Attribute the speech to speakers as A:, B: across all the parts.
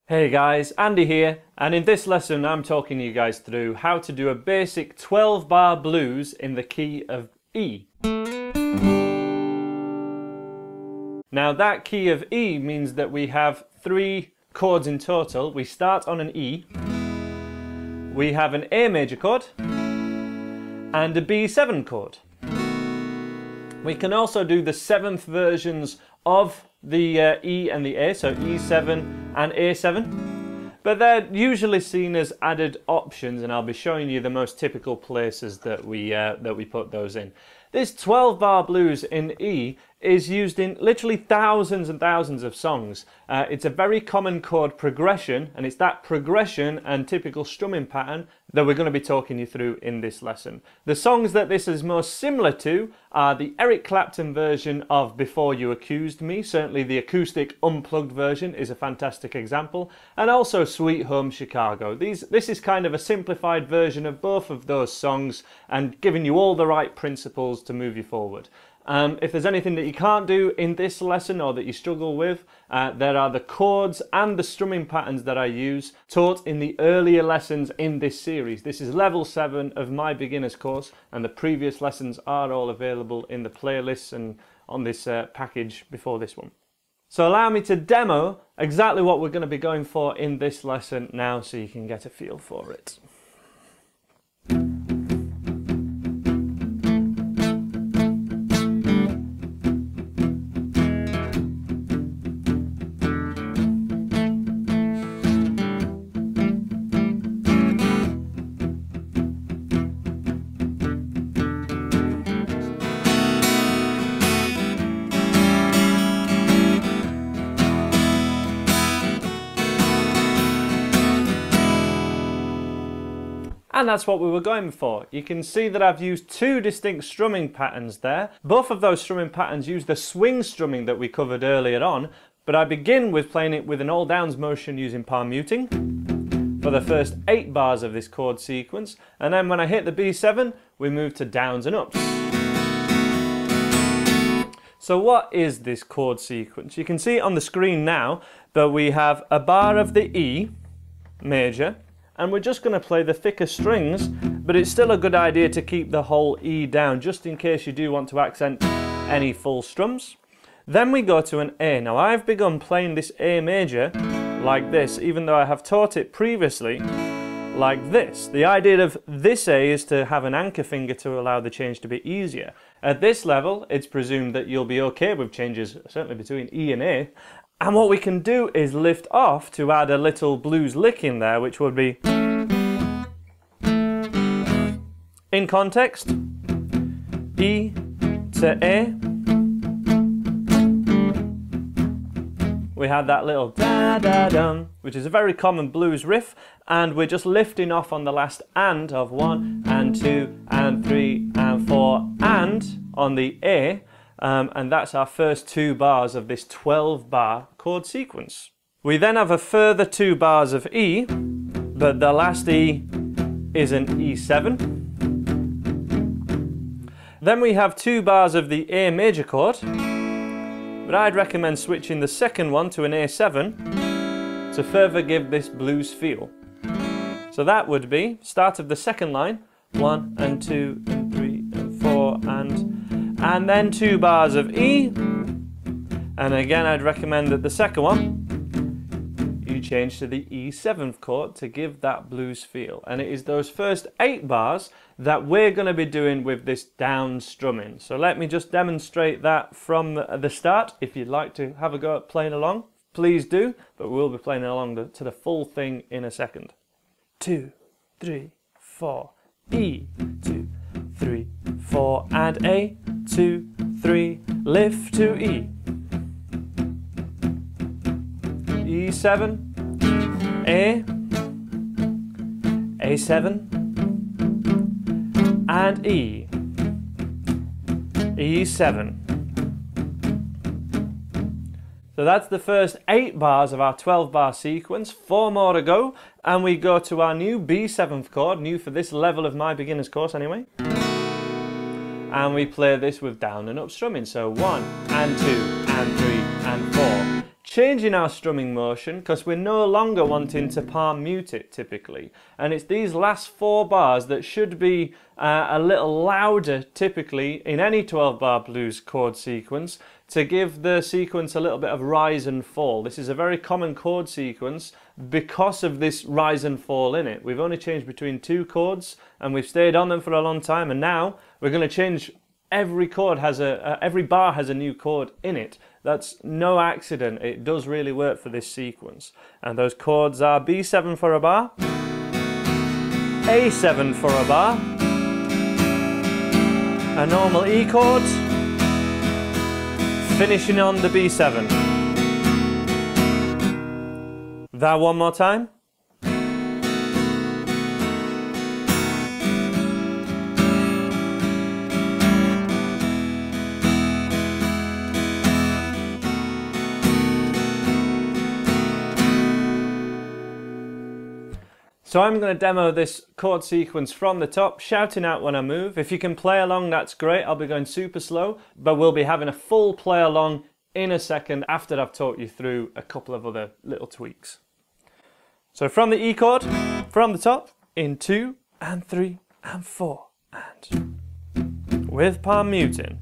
A: Hey guys, Andy here, and in this lesson I'm talking you guys through how to do a basic 12-bar blues in the key of E. Now that key of E means that we have 3 chords in total. We start on an E, we have an A major chord, and a B7 chord. We can also do the 7th versions of the E and the A, so E7 and A7, but they're usually seen as added options, and I'll be showing you the most typical places that we put those in. This 12-bar blues in E is used in literally thousands and thousands of songs. It's a very common chord progression, and it's that progression and typical strumming pattern that we're going to be talking you through in this lesson. The songs that this is most similar to are the Eric Clapton version of Before You Accused Me. Certainly the acoustic unplugged version is a fantastic example, and also Sweet Home Chicago. This is kind of a simplified version of both of those songs and giving you all the right principles to move you forward. If there's anything that you can't do in this lesson or that you struggle with, there are the chords and the strumming patterns that I use taught in the earlier lessons in this series. This is level 7 of my beginner's course, and the previous lessons are all available in the playlists and on this package before this one. So allow me to demo exactly what we're going to be going for in this lesson now, so you can get a feel for it. And that's what we were going for. You can see that I've used 2 distinct strumming patterns there. Both of those strumming patterns use the swing strumming that we covered earlier on, but I begin with playing it with an all downs motion using palm muting for the first 8 bars of this chord sequence, and then when I hit the B7, we move to downs and ups. So what is this chord sequence? You can see on the screen now that we have a bar of the E major, and we're just going to play the thicker strings, but it's still a good idea to keep the whole E down just in case you do want to accent any full strums. Then we go to an A. Now I've begun playing this A major like this, even though I have taught it previously like this. The idea of this A is to have an anchor finger to allow the change to be easier. At this level, it's presumed that you'll be okay with changes, certainly between E and A. And what we can do is lift off to add a little blues lick in there, which would be in context, E to A. We had that little da-da-dum, which is a very common blues riff, and we're just lifting off on the last and of 1 and 2 and 3 and 4 and on the A. And that's our first 2 bars of this 12-bar chord sequence. We then have a further 2 bars of E, but the last E is an E7. Then we have 2 bars of the A major chord, but I'd recommend switching the second one to an A7 to further give this blues feel. So that would be start of the second line, 1 and 2 and 3 and 4 and then 2 bars of E, and again I'd recommend that the second one you change to the E7th chord to give that blues feel. And it is those first 8 bars that we're going to be doing with this down strumming. So let me just demonstrate that from the start. If you'd like to have a go at playing along, please do, but we'll be playing along to the full thing in a second. 2, 3, 4, E, 2, 3, 4 and A, 2, 3, lift to E. E7, A, A7, and E, E7. So that's the first 8 bars of our 12-bar sequence. 4 more to go, and we go to our new B7th chord, new for this level of my beginner's course anyway. And we play this with down and up strumming, so 1 and 2 and 3 and 4. changing our strumming motion because we're no longer wanting to palm mute it typically. And it's these last 4 bars that should be a little louder typically in any 12-bar blues chord sequence to give the sequence a little bit of rise and fall. This is a very common chord sequence because of this rise and fall in it. We've only changed between 2 chords and we've stayed on them for a long time, and now we're going to change. Every chord has every bar has a new chord in it. That's no accident. It does really work for this sequence. And those chords are B7 for a bar, A7 for a bar, a normal E chord, finishing on the B7. That one more time. So I'm going to demo this chord sequence from the top, shouting out when I move. If you can play along, that's great. I'll be going super slow, but we'll be having a full play along in a second after I've taught you through a couple of other little tweaks. So from the E chord, from the top, in 2 and 3 and 4, and with palm muting.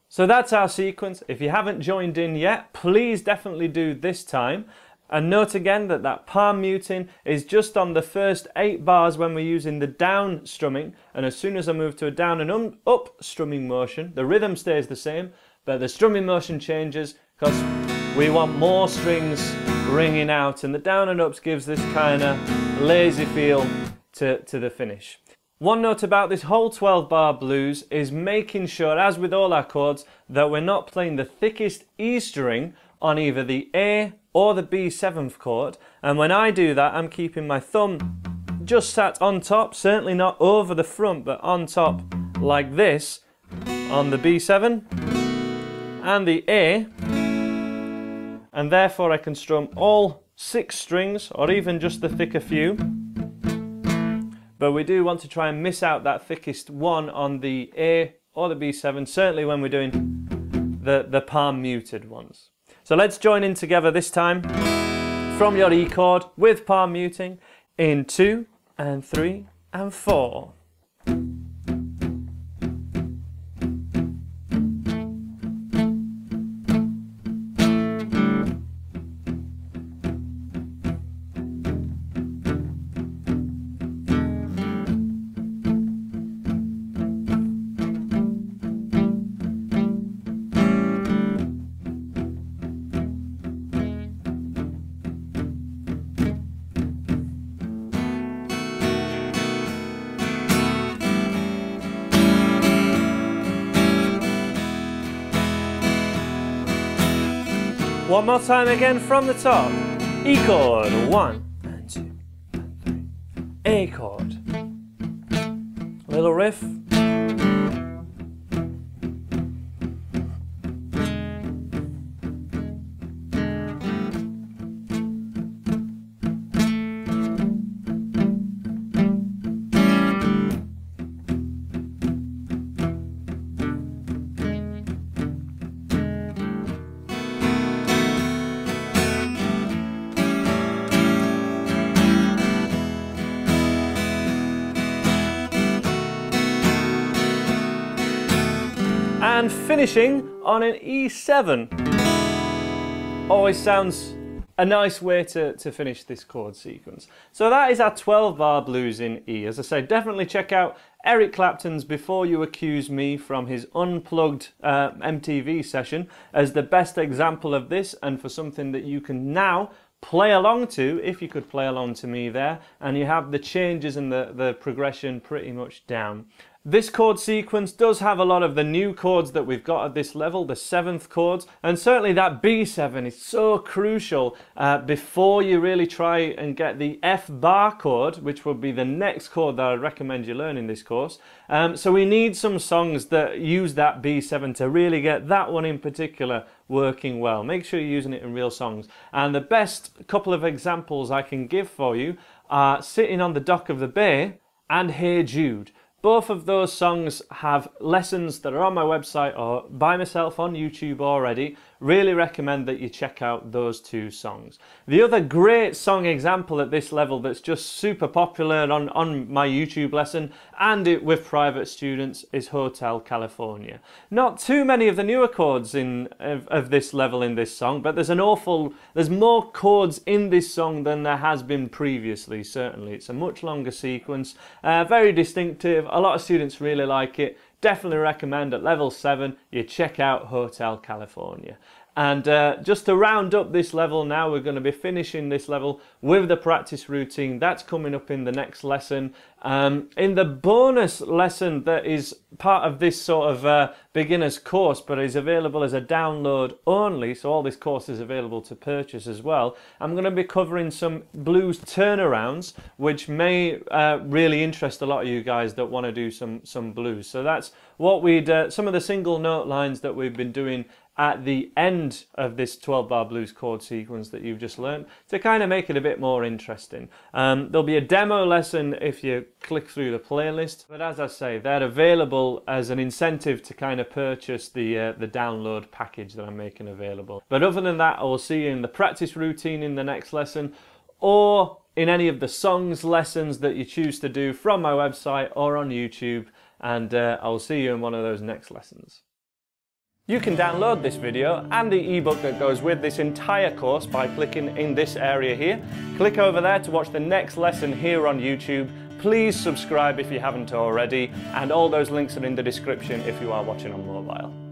A: So that's our sequence. If you haven't joined in yet, please definitely do this time. And note again that that palm muting is just on the first 8 bars when we're using the down strumming. And as soon as I move to a down and up strumming motion, the rhythm stays the same, but the strumming motion changes because we want more strings ringing out. And the down and ups gives this kind of lazy feel to the finish. One note about this whole 12-bar blues is making sure, as with all our chords, that we're not playing the thickest E string on either the A or the B7th chord. And when I do that, I'm keeping my thumb just sat on top, certainly not over the front, but on top like this on the B7 and the A. And therefore I can strum all 6 strings, or even just the thicker few. But we do want to try and miss out that thickest one on the A or the B7, certainly when we're doing the palm muted ones. So let's join in together this time from your E chord with palm muting in 2 and 3 and 4. One more time again from the top. E chord, 1 and 2 and 3. A chord. Little riff. And finishing on an E7. Always sounds a nice way to finish this chord sequence. So that is our 12-bar blues in E. As I say, definitely check out Eric Clapton's Before You Accuse Me from his Unplugged MTV session as the best example of this, and for something that you can now play along to, if you could play along to me there, and you have the changes and the progression pretty much down. This chord sequence does have a lot of the new chords that we've got at this level, the 7th chords, and certainly that B7 is so crucial before you really try and get the F bar chord, which would be the next chord that I recommend you learn in this course. So we need some songs that use that B7 to really get that one in particular working well. Make sure you're using it in real songs. And the best couple of examples I can give for you are Sitting on the Dock of the Bay and Hey Jude. Both of those songs have lessons that are on my website or by myself on YouTube already. Really recommend that you check out those two songs. The other great song example at this level that's just super popular on my YouTube lesson and with private students is Hotel California. Not too many of the newer chords of this level in this song, but there's more chords in this song than there has been previously, certainly. It's a much longer sequence, very distinctive. A lot of students really like it. Definitely recommend at level 7 you check out Hotel California. And just to round up this level now, we're going to be finishing this level with the practice routine. That's coming up in the next lesson. In the bonus lesson that is part of this sort of beginner's course, but is available as a download only, so all this course is available to purchase as well, I'm going to be covering some blues turnarounds, which may really interest a lot of you guys that want to do some blues. So that's what some of the single note lines that we've been doing at the end of this 12-bar blues chord sequence that you've just learned to kind of make it a bit more interesting. There'll be a demo lesson if you click through the playlist, but as I say, they're available as an incentive to kind of purchase the download package that I'm making available. But other than that, I will see you in the practice routine in the next lesson, or in any of the songs lessons that you choose to do from my website or on YouTube, and I'll see you in one of those next lessons. You can download this video and the ebook that goes with this entire course by clicking in this area here. Click over there to watch the next lesson here on YouTube. Please subscribe if you haven't already, and all those links are in the description if you are watching on mobile.